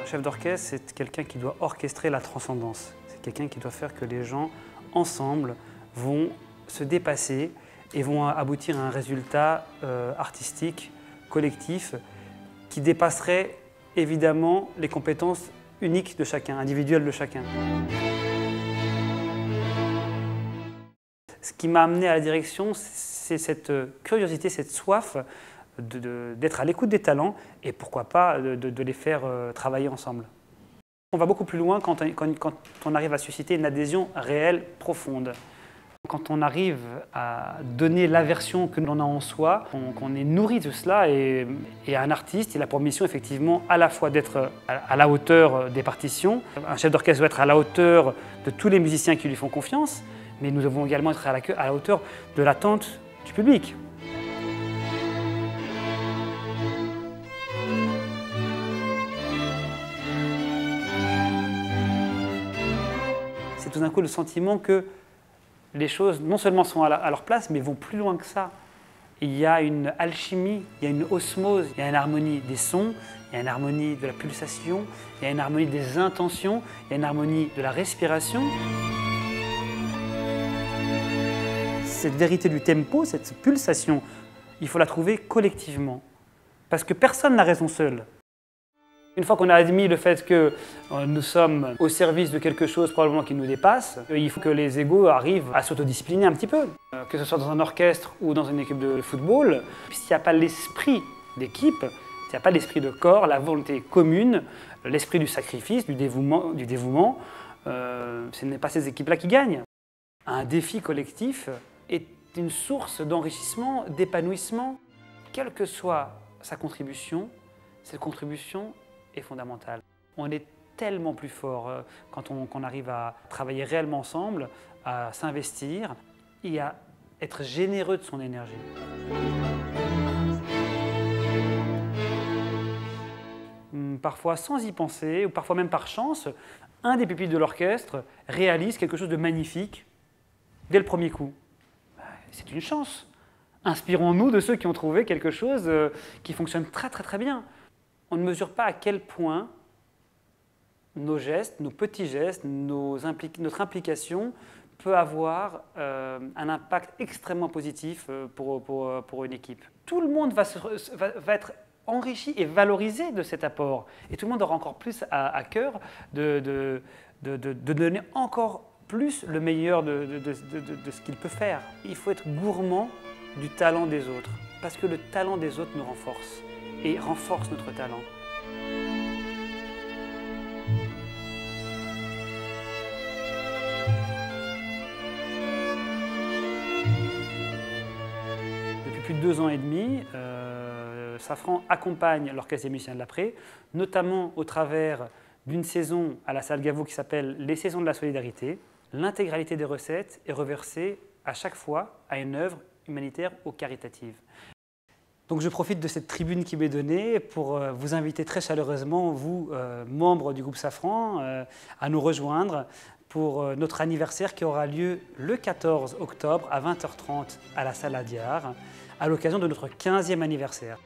chef d'orchestre, c'est quelqu'un qui doit orchestrer la transcendance. C'est quelqu'un qui doit faire que les gens, ensemble, vont se dépasser et vont aboutir à un résultat artistique, collectif, qui dépasserait évidemment les compétences uniques de chacun, individuelles de chacun. Ce qui m'a amené à la direction, c'est cette curiosité, cette soif d'être à l'écoute des talents et pourquoi pas de les faire travailler ensemble. On va beaucoup plus loin quand on arrive à susciter une adhésion réelle, profonde. Quand on arrive à donner la version que l'on a en soi, qu'on est nourri de cela et un artiste, il a pour mission effectivement à la fois d'être à la hauteur des partitions. Un chef d'orchestre doit être à la hauteur de tous les musiciens qui lui font confiance, mais nous devons également être à la hauteur de l'attente du public. C'est tout d'un coup le sentiment que les choses non seulement sont à leur place, mais vont plus loin que ça. Il y a une alchimie, il y a une osmose, il y a une harmonie des sons, il y a une harmonie de la pulsation, il y a une harmonie des intentions, il y a une harmonie de la respiration. Cette vérité du tempo, cette pulsation, il faut la trouver collectivement. Parce que personne n'a raison seul. Une fois qu'on a admis le fait que nous sommes au service de quelque chose probablement qui nous dépasse, il faut que les égos arrivent à s'autodiscipliner un petit peu. Que ce soit dans un orchestre ou dans une équipe de football, s'il n'y a pas l'esprit d'équipe, s'il n'y a pas l'esprit de corps, la volonté commune, l'esprit du sacrifice, du dévouement, ce n'est pas ces équipes-là qui gagnent. Un défi collectif est une source d'enrichissement, d'épanouissement. Quelle que soit sa contribution, cette contribution est fondamentale. On est tellement plus fort quand on arrive à travailler réellement ensemble, à s'investir et à être généreux de son énergie. Parfois sans y penser, ou parfois même par chance, un des pupitres de l'orchestre réalise quelque chose de magnifique dès le premier coup. C'est une chance. Inspirons-nous de ceux qui ont trouvé quelque chose qui fonctionne très bien. On ne mesure pas à quel point nos gestes, nos petits gestes, notre implication peut avoir un impact extrêmement positif pour une équipe. Tout le monde va être enrichi et valorisé de cet apport. Et tout le monde aura encore plus à cœur de donner encore plus le meilleur de ce qu'il peut faire. Il faut être gourmand du talent des autres, parce que le talent des autres nous renforce et renforce notre talent. Depuis plus de 2 ans et demi, Safran accompagne l'Orchestre des musiciens de l'après, notamment au travers d'une saison à la salle Gaveau qui s'appelle les Saisons de la solidarité. L'intégralité des recettes est reversée à chaque fois à une œuvre humanitaire ou caritative. Donc je profite de cette tribune qui m'est donnée pour vous inviter très chaleureusement, vous, membres du groupe Safran, à nous rejoindre pour notre anniversaire qui aura lieu le 14 octobre à 20h30 à la salle Adiar, à l'occasion de notre 15e anniversaire.